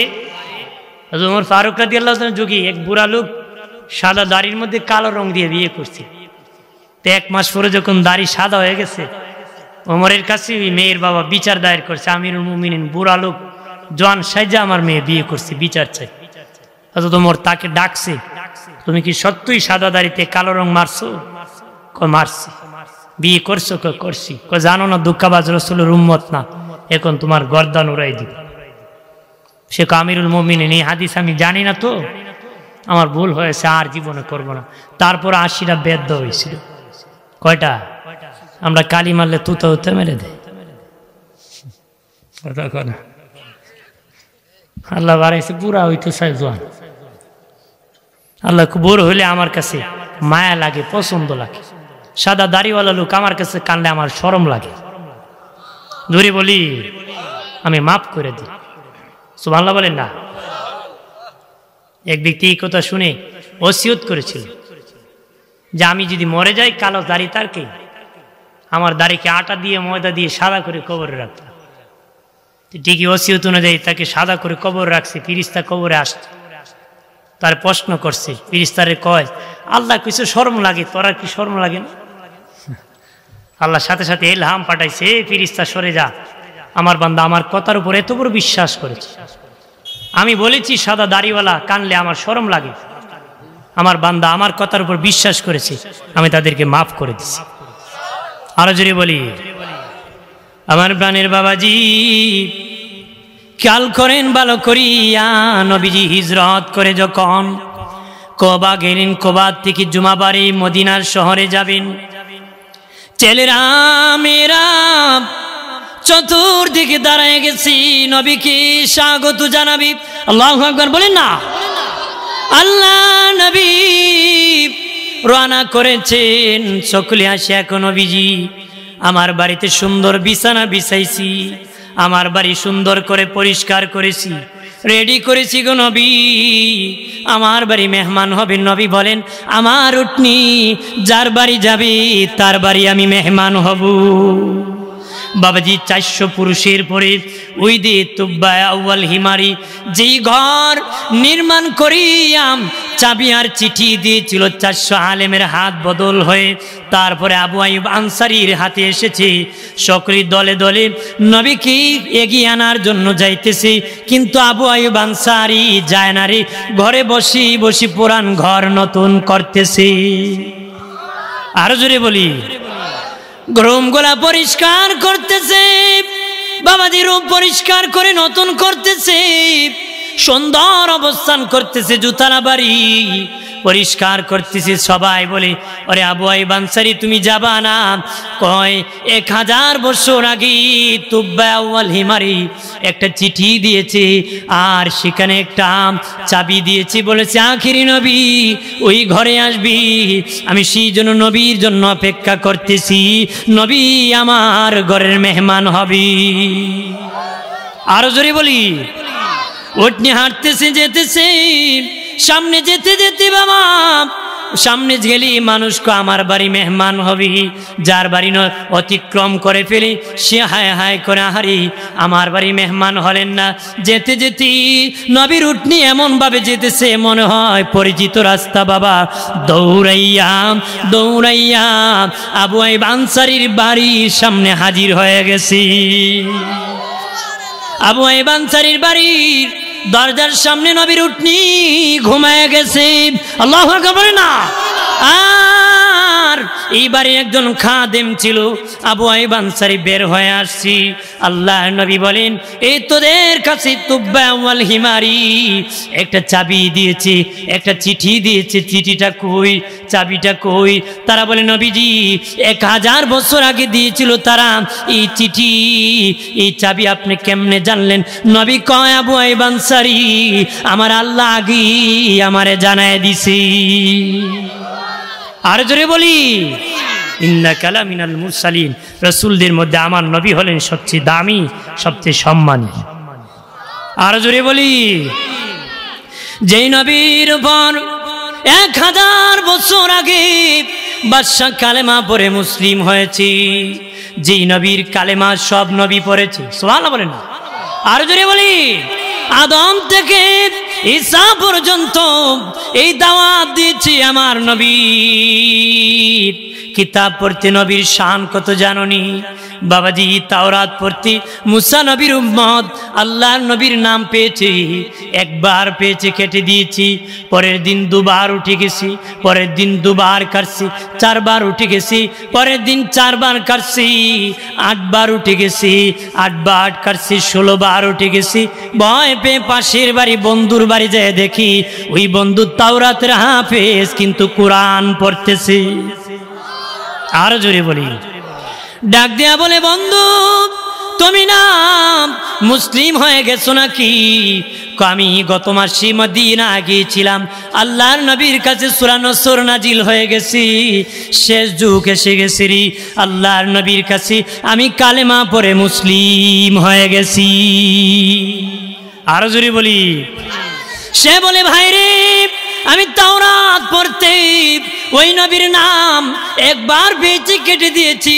হযরত ওমর ফারুক রাদিয়াল্লাহু তাআলা যুগে এক বুড়া লোক সাদা দাড়ির মধ্যে কালো রং দিয়ে বিয়ে করছে। তো এক মাস পরে যখন দাড়ি সাদা হয়ে গেছে, ওমরের কাছে মেয়ের বাবা বিচার দায়ের করছে, আমিরুল মুমিনিন বুড়া লোক জোয়ান সাইজা আমার মেয়ে বিয়ে করছে, বিচার চাই। হযরত ওমর তাকে ডাকছে, তুমি কি সত্যই সাদা দাড়িতে কালো রং মারছো? কয় মারছি। বিয়ে করছো? কয় করছি। কয় জানো না ধোঁকাবাজ রাসূলের উম্মত না, এখন তোমার গর্দান উড়াই দিব। সে কয় আমিরুল মুমিনিন এই হাদিস আমি জানি না তো, আমার ভুল হয়েছে, আর জীবনে করব না। তারপর ৮০টা বেদ হয়েছিল। কয়টা? আমরা কালি মারলে তুতো হতে মেরে দেয়। আল্লাহ বাড়াইছে বুড়া হইতো সাই জোয়ান। আল্লাহ বুড়ো হইলে আমার কাছে মায়া লাগে, পছন্দ লাগে। সাদা দাড়িওয়ালা লোক আমার কাছে কানলে আমার শরম লাগে। ধরে বলি আমি মাফ করে দিই। সুবহানাল্লাহ বলেন না? এক ব্যক্তি এই কথা শুনে ওসিয়ত করেছিল যে আমি যদি মরে যাই কালো দাড়ি তার কে, আমার দাড়িকে আটা দিয়ে ময়দা দিয়ে সাদা করে কবরে রাখতাম। ঠিকই ওসিয়ত অনুযায়ী তাকে সাদা করে কবর রাখছে। ফিরিস্তা কবরে আসছে, তার প্রশ্ন করছে, ফিরিস্তারে কয় আল্লাহ কিছু শরম লাগে, তোরা কি শরম লাগে না? আল্লাহ সাথে সাথে ইলহাম পাঠাইছে, ফিরিস্তা সরে যা, আমার বান্দা আমার কথার উপর এত বড় বিশ্বাস করেছে, আমি বলেছি সাদা দাড়িওয়ালা কানলে আমার শরম লাগে, আমার বান্দা আমার কথার উপর বিশ্বাস করেছে, আমি তাদেরকে মাফ করে দিছি। আরো জোরে বলি, আমার প্রাণের বাবাজি খেয়াল করেন ভালো করিয়া, নবীজি হিজরত করে যখন কোবা গেলেন, কোবা থেকে জুমাবাড়ি মদিনার শহরে যাবেন, ছেলেরা মেয়েরা চতুর্দিকে দাঁড়ায় গেছি, নবীকে স্বাগত জানাবি। আল্লাহু আকবার বলেন না? আল্লাহ নবী রওনা করেছেন, সকলে আসে এখন নবীজি আমার বাড়িতে সুন্দর বিছানা বিছাইছি, আমার বাড়ি সুন্দর করে পরিষ্কার করেছি, রেডি করেছি গো নবী, আমার বাড়ি মেহমান হবে। নবী বলেন আমার উটনি যার বাড়ি যাবে তার বাড়ি আমি মেহমান হব। বাবাজি 400 পুরুষের পরে ওই দে তুব্বা আউয়াল হিমারি যেই ঘর নির্মাণ করিয়াম চাবি আর চিঠি দিয়েছিল 400 আলেমের হাত বদল হয়ে, তারপরে আবু আইয়ুব আনসারীর হাতে এসেছে। সকলে দলে দলে নবীকে এগিয়ে আনার জন্য যাইতেছে, কিন্তু আবু আইয়ুব আনসারী যায় না রে, ঘরে বসি বসি পুরান ঘর নতুন করতেছে। আরো জোরে বলি, রুমগুলা পরিষ্কার করতেছে, বাবাজি রুম পরিষ্কার করে নতুন করতেছে, সুন্দর অবস্থান করতেছে, জুতারা বাড়ি পরিষ্কার করতেছে। সবাই বলে, আরে আবু আইয়ুব আনসারী তুমি যাবা না? কয় 1000 বছর আগে তুব্বা আউয়াল হিমারি একটা চিঠি দিয়েছে, আর সেখানে একটা চাবি দিয়েছে, বলেছে আখিরি নবী ওই ঘরে আসবি। আমি সেই জন্য নবীর জন্য অপেক্ষা করতেছি, নবী আমার ঘরের মেহমান হবে। আরো জোরে বলি, ওট নিয়ে হাঁটতেছে, যেতেছে, সামনে যেতে যেতে বাবা সামনে গেলি মানুষকে আমার বাড়ি মেহমান হবি, যার বাড়ি অতিক্রম করে ফেলি সে হায় হায় করে হারি আমার বাড়ি মেহমান হলেন না। যেতে যেতে নবীর উটনি এমন ভাবে যেতেছে মনে হয় পরিচিত রাস্তা। বাবা দৌড়াইয়া দৌড়াইয়া আবু আইয়ুব আনসারীর বাড়ির সামনে হাজির হয়ে গেছি। আবু আইয়ুব আনসারীর বাড়ির দরজার সামনে নবীর উটনি ঘুমায় গেছে। আল্লাহু আকবার না। আর এইবারে একজন খাদেম ছিল, আবু আইয়ুব আনসারী বের হয়ে আসছি। আল্লাহ নবী বলেন, এই তোদের কাছে তুব্বা আউয়াল হিমারি একটা চাবি দিয়েছে, একটা চিঠি দিয়েছে, চিঠিটা কই, চাবিটা কই? তারা বলে, নবীজি 1000 বছর আগে দিয়েছিল তারা এই চিঠি, এই চাবি আপনি কেমনে জানলেন? নবী কয়, আবু আইয়ুব আনসারী আমার আল্লাহ আগে আমারে জানায় দিছি। আর জোরে বলি, ইন্নাকা লামিনাল মুরসালিন, রাসূলদের মধ্যে আমার নবী হলেন সবচেয়ে দামি, সবচেয়ে সম্মানী। আর জোরে বলি, যেই নবীর উপর 1000 বছর আগে বাদশা কালেমা পড়ে মুসলিম হয়েছে, যেই নবীর কালেমা সব নবী পড়েছে, সুবহানাল্লাহ বলেন। আর জোরে বলি, আদম থেকে ঈসা পর্যন্ত এই দাওয়াত দিয়েছি আমার নবী। কিতাব পড়তে নবীর শান কত জাননি বাবাজি? তাওরাত পড়তে মুসা নবীর উম্মত আল্লাহর নবীর নাম পেয়েছে, একবার পেয়েছে কেটে দিয়েছি, পরের দিন 2 বার উঠে গেছি, পরের দিন 2 বার কাটছি, 4 বার উঠে গেছি, পরের দিন 4 বার কাটছি, 8 বার উঠে গেছি, 8 বার কাটছি, 16 বার উঠে গেছি। ভয় পেয়ে পাশের বাড়ি বন্ধুর বাড়ি যায় দেখি ওই বন্ধু তাওরাতের হাফেজ কিন্তু কোরআন পড়তেছে। আর জোরে বলি, ডাক দেয়া বলে, বন্ধু তুমি না মুসলিম হয়ে গেছো নাকি? আমি গত মাসে মদিনা গিয়েছিলাম, আল্লাহর নবীর কাছে সূরা নসর নাজিল হয়ে গেছি, শেষ যুগ এসে গেছি রে, আল্লাহর নবীর কাছে আমি কালেমা পড়ে মুসলিম হয়ে গেছি। আরো জোরে বলি, সে বলে, ভাই রে আমি তাওরাত পড়তে ওই নবীর নাম একবার বেঁচে কেটে দিয়েছি,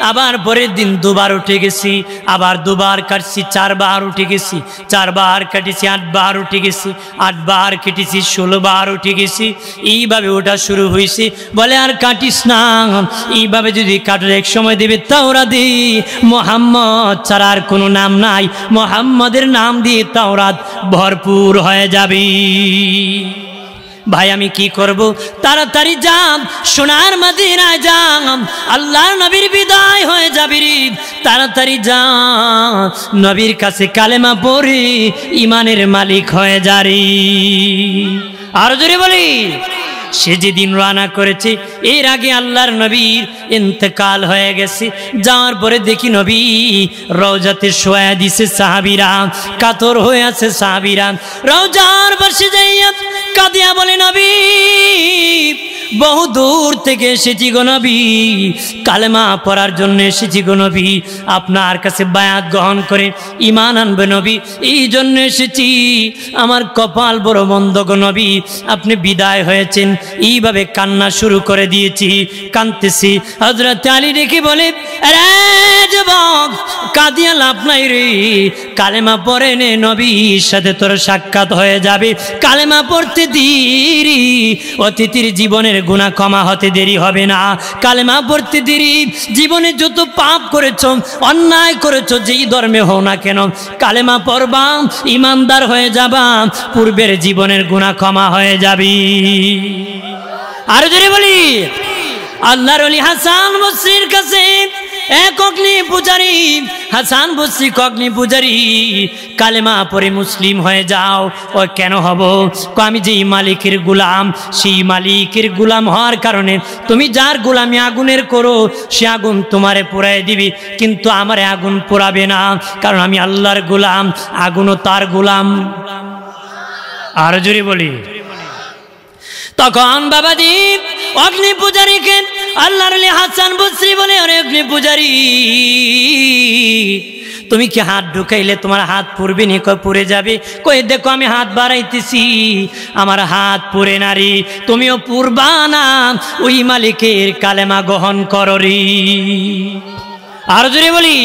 আবার পরের দিন 2 বার উঠে গেছি, আবার 2 বার কাটছি, 4 বার উঠে গেছি, 4 বার কেটেছি, 8 বার উঠে গেছি, 8 বার কেটেছি, 16 বার উঠে গেছি। এইভাবে ওটা শুরু হয়েছে। বলে, আর কাটিস না, এইভাবে যদি কাটার এক সময় দেবে তাওরাতে মোহাম্মদ ছাড়া আর কোনো নাম নাই, মোহাম্মদের নাম দিয়ে তাওরাত ভরপুর হয়ে যাবে। ভাই আমি কি করব? তাড়াতাড়ি যাম, সোনার মদিনায় যাম, আল্লাহর নবীর বিদায় হয়ে যাবি রে, তাড়াতাড়ি যা, নবীর কাছে কালেমা পড়ে ইমানের মালিক হয়ে যা রে। আর জোরে বলি, সে যেদিন রানা করেছে এর আগে আল্লাহর নবীর ইন্তেকাল হয়ে গেছে। যাওয়ার পরে দেখি নবী রওজাতে শোয়া দিছে, সাহাবীরা কাতর হয়ে আছে, সাহাবীরা রওজার পাশে যাইয়া কাঁদিয়া বলে, নবী বহু দূর থেকে এসেছি গো নবী, কালেমা পড়ার জন্য এসেছি গো নবী, আপনার কাছে বায়াত গ্রহণ করে ঈমান আনবে নবী, এই জন্য এসেছি, আমার কপাল বড় মন্দ গো নবী, আপনি বিদায় হয়েছেন। এইভাবে কান্না শুরু করে দিয়েছি, কাঁদতেছি। হযরত আলী ডেকে বলে, আরে যুবক কাঁদিয়া লাভ নাই রে, কালেমা পড়ে নে, নবীর সাথে তোর সাক্ষাৎ হয়ে যাবে। কালেমা পড়তে দেরি অতিথির জীবনের গুনাহ ক্ষমা হতে দেরি হবে না, কালেমা পড়তে দেরি জীবনে যত পাপ করেছো, অন্যায় করেছো, যেই ধর্মে হও না কেন, কালেমা পড়বা, ইমানদার হয়ে যাবা, পূর্বের জীবনের গুনাহ ক্ষমা হয়ে যাবে। আর যদি বলি, আল্লাহর ওলি হাসান বসরির কাছে এক অগ্নি পূজারী, হাসান বসরি অগ্নি পূজারী, কালেমা পড়ে মুসলিম হয়ে যাও। ও কেন হব? আমি যেই মালিকের গোলাম, সেই মালিকের গোলাম হওয়ার কারণে তুমি যার গোলামি আগুনের করো, সে আগুন তোমারে পোড়ায় দিবি, কিন্তু আমারে আগুন পোড়াবে না, কারণ আমি আল্লাহর গোলাম, আগুনও তার গোলাম। আর জোরে বলি। তখন বাবাজি অগ্নি পূজারীকে আল্লাহর ওলি হাসান বসরি বলে, ওরে অগ্নি পূজারী, তুমি কি হাত ঢুকাইলে তোমার হাত পুড়বে নি? কই পুড়ে যাবে। কই দেখো আমি হাত বাড়াইতেছি, আমার হাত পুড়ে নারী, তুমিও পুড়বা না, ওই মালিকের কালেমা গ্রহণ করো রে। আর জোরে বলি।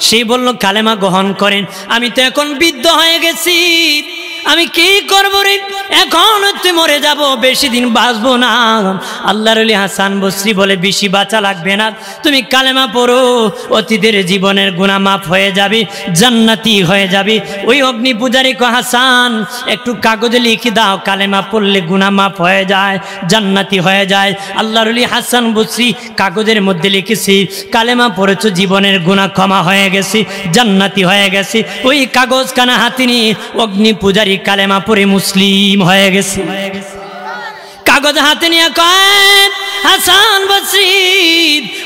সে বলল কালেমা গ্রহণ করেন। আমি তো এখন বৃদ্ধ হয়ে গেছি, আমি কি করবো রে? এখন তুই মরে যাব, বেশি দিন বাঁচবো না। আল্লাহর ওলি হাসান বসরি বলে, বেশি বাঁচা লাগবে না, তুমি কালেমা পড়ো, অতীতের জীবনের গুনাহ মাফ হয়ে যাবে, জান্নাতি হয়ে যাবে। ওই অগ্নি পূজারী কো, হাসান একটু কাগজে লিখে দাও, কালেমা পড়লে গুনাহ মাফ হয়ে যায়, জান্নাতি হয়ে যায়। আল্লাহর ওলি হাসান বসরি কাগজের মধ্যে লিখেছি, কালেমা পড়েছো, জীবনের গুনাহ ক্ষমা হয়ে গেছে, জান্নাতি হয়ে গেছে। ওই কাগজ কানা হাতে নিয়ে অগ্নি পূজারী কালেমা পড়ে মুসলিম হয়ে গেছে। কাগজ হাতে নিয়ে কয়, হাসান বসরি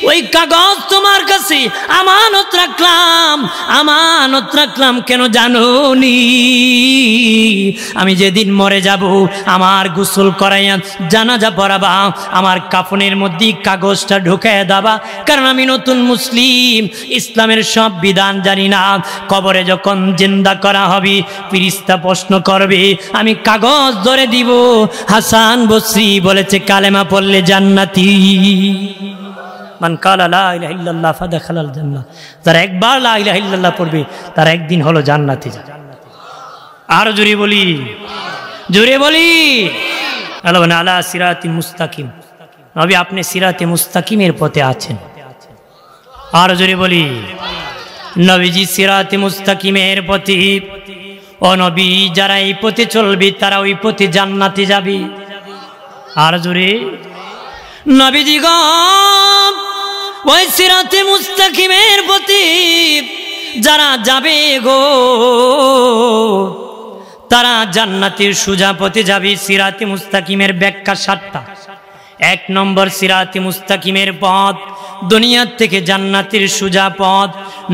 ওই কাগজ তোমার কাছে আমানত রাখলাম, আমানত রাখলাম কেন জানো নি? আমি যেদিন মরে যাব, আমার গোসল করাইয়া জানাজা পড়াবা, আমার কাফনের মধ্যে কাগজটা ঢুকাইয়া দাবা, কারণ আমি নতুন মুসলিম, ইসলামের সব বিধান জানি না। কবরে যখন জিন্দা করা হবে, ফেরেশতা প্রশ্ন করবে, আমি কাগজ ধরে দিব, হাসান বসরি বলেছে কালেমা পড়লে জান্নাতি। মান কালা লা ইলাহা ইল্লাল্লাহ ফাদাখালাল জান্নাহ, যারা একবার লা ইলাহা ইল্লাল্লাহ পড়বে, তার একদিন হলো জান্নাতি। আর জোরে বলি, জোরে বলি। আল্লাহ আলা সিরাতি মুস্তাকিম, নবী আপনি সিরাতে মুস্তাকিমের পথে আছেন। আর জোরে বলি, নবীজি সিরাতে মুস্তাকিমের পথে। ও নবী, যারা এই পথে চলবে তারা ওই পথে জান্নাতে যাবে। আর জোরে, নবীজি গো ওই সিরাতে মুস্তাকিমের পথে যারা যাবে গো, তারা জান্নাতের সোজা পথে যাবে। সিরাতে মুস্তাকিমের ব্যাখ্যা 7টা। 1 নম্বর, সিরাতে মুস্তাকিমের পথ দুনিয়ার থেকে জান্নাতের সোজা পথ,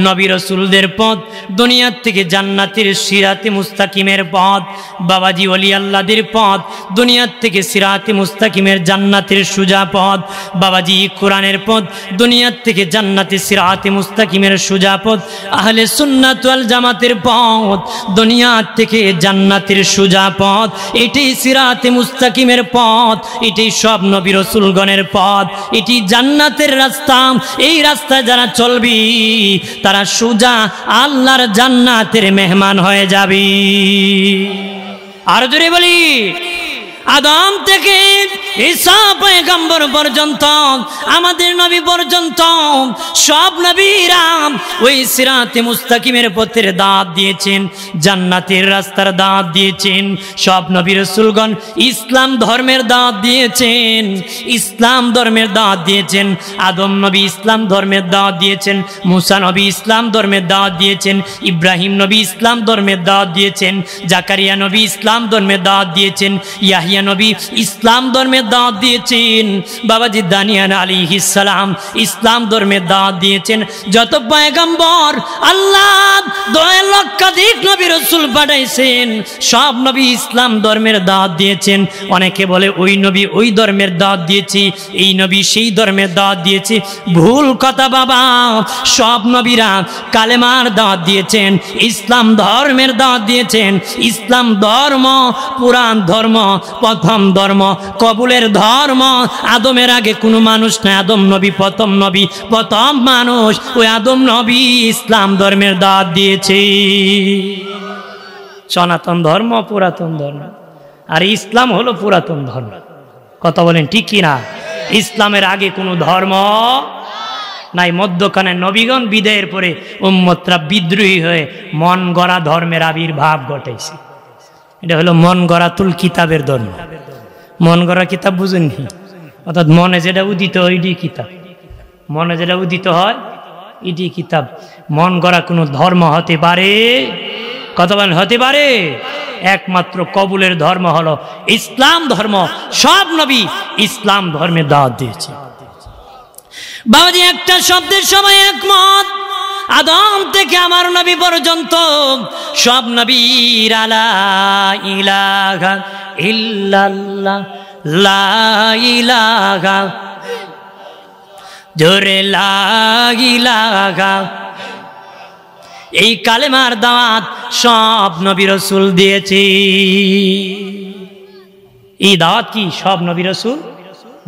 নবী রাসূলদের পথ, দুনিয়ার থেকে জান্নাতের সিরাতে মুস্তাকিমের পথ, বাবাজি ওলি আল্লাহদের পথ, দুনিয়ার থেকে সিরাতে মুস্তাকিমের জান্নাতের সোজা পথ, বাবাজি কোরআনের পথ, দুনিয়ার থেকে জান্নাতের সিরাতে মুস্তাকিমের সোজা পথ, আহলে সুন্নাত ওয়াল জামাতের পথ, দুনিয়ার থেকে জান্নাতের সোজা পথ। এটাই সিরাতে মুস্তাকিমের পথ, এটাই সব নবী রাসূলগণের পথ, এটি জান্নাতের রাস্তা। এই রাস্তায় যারা চলবি তারা সোজা আল্লাহর জান্নাতের মেহমান হয়ে যাবি। আর জোরে বলি, আদম থেকে ঈসা পয়গম্বর পর্যন্ত, আমাদের নবী পর্যন্ত সব নবীরা ওই সিরাতে মুস্তাকিমের পথের দাওয়াত দিয়েছেন, জান্নাতের রাস্তার দাওয়াত দিয়েছেন। সব নবী রাসূলগণ ইসলাম ধর্মের দাওয়াত দিয়েছেন, ইসলাম ধর্মের দাওয়াত দিয়েছেন। আদম নবী ইসলাম ধর্মের দাওয়াত দিয়েছেন, মুসা নবী ইসলাম ধর্মের দাওয়াত দিয়েছেন, ইব্রাহিম নবী ইসলাম ধর্মের দাওয়াত দিয়েছেন, জাকারিয়া নবী ইসলাম ধর্মের দাওয়াত দিয়েছেন, ইয়াহিয়া নবী ইসলাম ধর্মের দাওয়াত দিয়েছেন, বাবাজি দানিয়াল আলাইহিস সালাম ইসলাম ধর্মের দাওয়াত দিয়েছেন। যত পয়গম্বর আল্লাহ 2 লক্ষাধিক নবী রাসূল পাঠাইছেন, সব নবী ইসলাম ধর্মের দাওয়াত দিয়েছেন। অনেকে বলে ওই নবী ওই ধর্মের দাওয়াত দিয়েছি, এই নবী সেই ধর্মের দাওয়াত দিয়েছি। ভুল কথা বাবা, সব নবীরা কালেমার দাওয়াত দিয়েছেন, ইসলাম ধর্মের দাওয়াত দিয়েছেন। ইসলাম ধর্ম পুরাণ ধর্ম, প্রথম ধর্ম, কবুলের ধর্ম। আদমের আগে কোনো মানুষ নাই, আদম নবী প্রথম নবী, প্রথম মানুষ। ওই আদম নবী ইসলাম ধর্মের দাওয়াত দিয়েছে। সনাতন ধর্ম পুরাতন ধর্ম, আর ইসলাম হলো পুরাতন ধর্ম। কথা বলেন ঠিক কিনা? ইসলামের আগে কোনো ধর্ম নাই। মধ্যখানে নবীগণ বিদায়ের পরে উম্মতরা বিদ্রোহী হয়ে মন গড়া ধর্মের আবির্ভাব ঘটাইছে। এটা হলো মন গড়া তুল কিতাবের ধর্ম। মন গড়া কিতাব বুঝেননি? অর্থাৎ মনে যেটা উদিত হয় এটি কিতাব, মনে যেটা উদিত হয় এটি কিতাব। মন গড়া কোনো ধর্ম হতে পারে? কথা বলেন, হতে পারে? একমাত্র কবুলের ধর্ম হলো ইসলাম ধর্ম। সব নবী ইসলাম ধর্মে দাওয়াত দিয়েছে। বাবাজি একটা শব্দের সময় একমত, আদম থেকে আমার নবী পর্যন্ত সব নবীর লা ইলাহা ইল্লাল্লাহ, লা ইলাহা, জোরে লা ইলাহা, এই কালেমার দাওয়াত সব নবী রাসূল দিয়েছে। এই দাওয়াত কি সব নবী রাসূল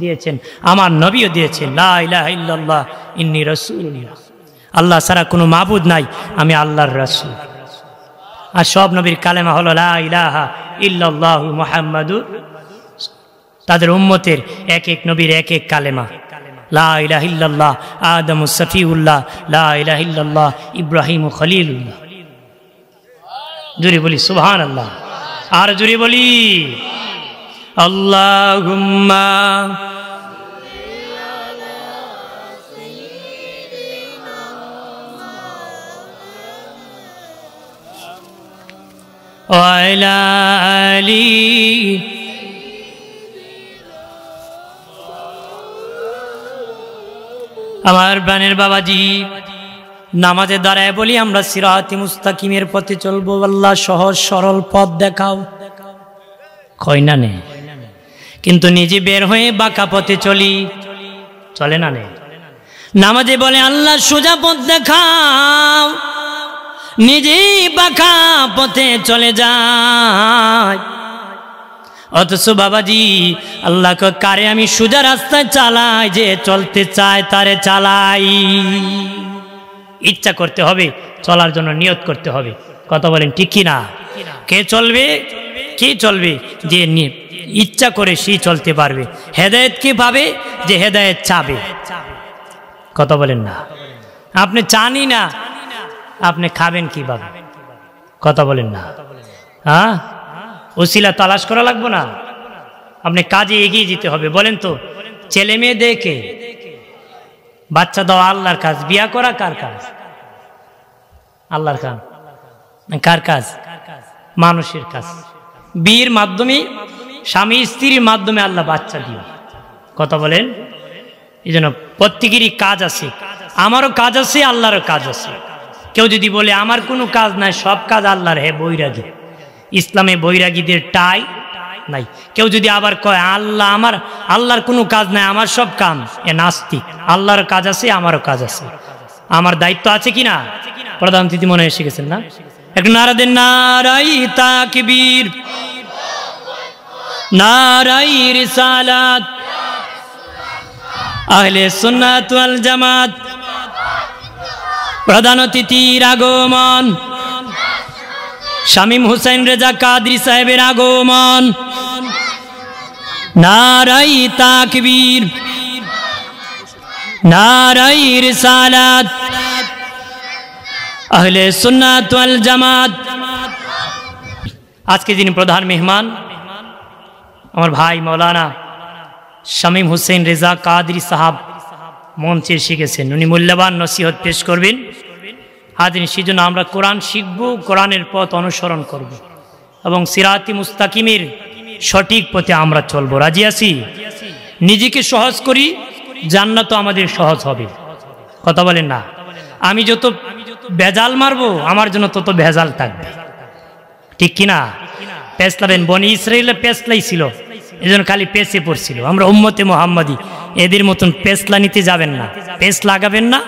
দিয়েছেন, আমার নবীও দিয়েছেন। লা ইলাহা ইল্লাল্লাহ ইন্নী রাসূলুল্লাহ, আল্লাহ ছাড়া কোনো মাবুদ নাই, আমি আল্লাহর রাসূল। আর সব নবীর কালেমা হলো লা ইলাহা ইল্লাল্লাহু মুহাম্মাদুর। তাদের উম্মতের এক এক নবীর এক এক কালেমা। লা ইলাহা ইল্লাল্লাহ আদম সফিউল্লাহ, লা ইলাহা ইল্লাল্লাহ ইব্রাহিম খলিলুল্লাহ। জোরে বলি সুবহানাল্লাহ, আর জোরে বলি আল্লাহুম্মা ওয়া আলা আলি। আমার প্রাণের বাবাজি, নামাজের দ্বারায় বলি আমরা সিরাতে মুস্তাকিমের পথে চলবো। আল্লাহ সহজ সরল পথ দেখাও, কই না নে, কিন্তু নিজে বের হয়ে বাঁকা পথে চলি, চলে না নে। নামাজে বলে আল্লাহ সোজা পথ দেখাও, নিজে বাঁকা পথে চলে যায়। অথচ বাবাজি আল্লাহ কারে আমি সোজা রাস্তায় চালাই, যে চলতে চায় তারে চালাই। ইচ্ছা করতে হবে, চলার জন্য নিয়ত করতে হবে। কথা বলেন ঠিক কি না? কে চলবে? কে চলবে? যে ইচ্ছা করে সেই চলতে পারবে। হেদায়েত কে পাবে? যে হেদায়েত চাবে। কথা বলেন না? আপনি চানই না, আপনি খাবেন কিভাবে? কথা বলেন না? হ্যাঁ, ওসিলা তালাশ করা লাগবে না, আপনি কাজে এগিয়ে যেতে হবে। বলেন তো, ছেলে মেয়ে দেখে বাচ্চা দেওয়া আল্লাহর কাজ, বিয়া করা কার কাজ? আল্লাহর কাজ। কার কাজ? মানুষের কাজ। বিয়ের মাধ্যমে, স্বামী স্ত্রীর মাধ্যমে আল্লাহ বাচ্চা দিও। কথা বলেন? এই জন্য প্রত্যেকেরই কাজ আছে, আমারও কাজ আছে, আল্লাহরও কাজ আছে। কেউ যদি বলে আমার কোনো কাজ নাই, সব কাজ আল্লাহর, হে বৈরাগী। ইসলামে বৈরাগীদের টাই নাই। কেউ যদি আবার কয় আল্লাহ আমার, আল্লাহর কোনো কাজ নাই, আমার সব কাম, এ নাস্তিক। আল্লাহর কাজ আছে, আমারও কাজ আছে, আমার দায়িত্ব আছে কিনা? প্রধান অতিথি মনে এসে গেছেন না? একটু নারা দেন, নারাই তাকবীর, নারাই রিসালাত, আহলে সুন্নাত ওয়াল জামাত। প্রধান অতিথির আগমন, শামীম হুসাইন রেজা কাদরি সাহেবের আগমন। নারাই তাকবীর, নারাই রিসালাত, আহলে সুন্নাত ওয়াল জামাত। আজকে যিনি প্রধান মেহমান, আমার ভাই মৌলানা শামীম হুসাইন রেজা কাদরি সাহাব মঞ্চে এসে গেছেন। উনি মূল্যবান নসিহত পেশ করবেন। হাজির, সেজন্য আমরা কোরআন শিখব, কোরআনের পথ অনুসরণ করব এবং সিরাতে মুস্তাকিমের সঠিক পথে আমরা চলব। রাজি আছি? নিজেকে সহজ করি, জান্নাত আমাদের সহজ হবে। কথা বলেন না? আমি যত ভেজাল মারবো, আমার জন্য তত ভেজাল থাকবে। ঠিক কিনা? পেছলাবেন, বনি ইসরাইলে পেছলাই ছিল, এজন্য খালি পেছে পড়ছিল। আমরা উম্মতে মুহাম্মাদি, এদের মতন পেছলা নিতে যাবেন না, পেছ লাগাবেন না,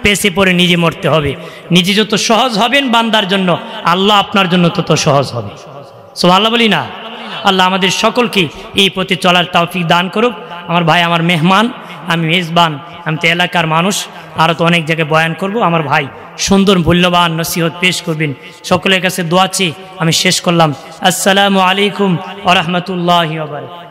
পেছে পড়ে নিজে মরতে হবে। নিজে যত সহজ হবেন বান্দার জন্য, আল্লাহ আপনার জন্য তত সহজ হবে। সুবহানাল্লাহ বলি না? আল্লাহ আমাদের সকলকে এই পথে চলার তৌফিক দান করুক। আমার ভাই, আমার মেহমান, আমি মেজবান, আমি তো এলাকার মানুষ, আরও তো অনেক জায়গায় বয়ান করব। আমার ভাই সুন্দর মূল্যবান নসিহত পেশ করবেন। সকলের কাছে দোয়া চেয়ে আমি শেষ করলাম। আসসালামু আলাইকুম ওয়া রাহমাতুল্লাহি ওয়া বারাকাতুহু।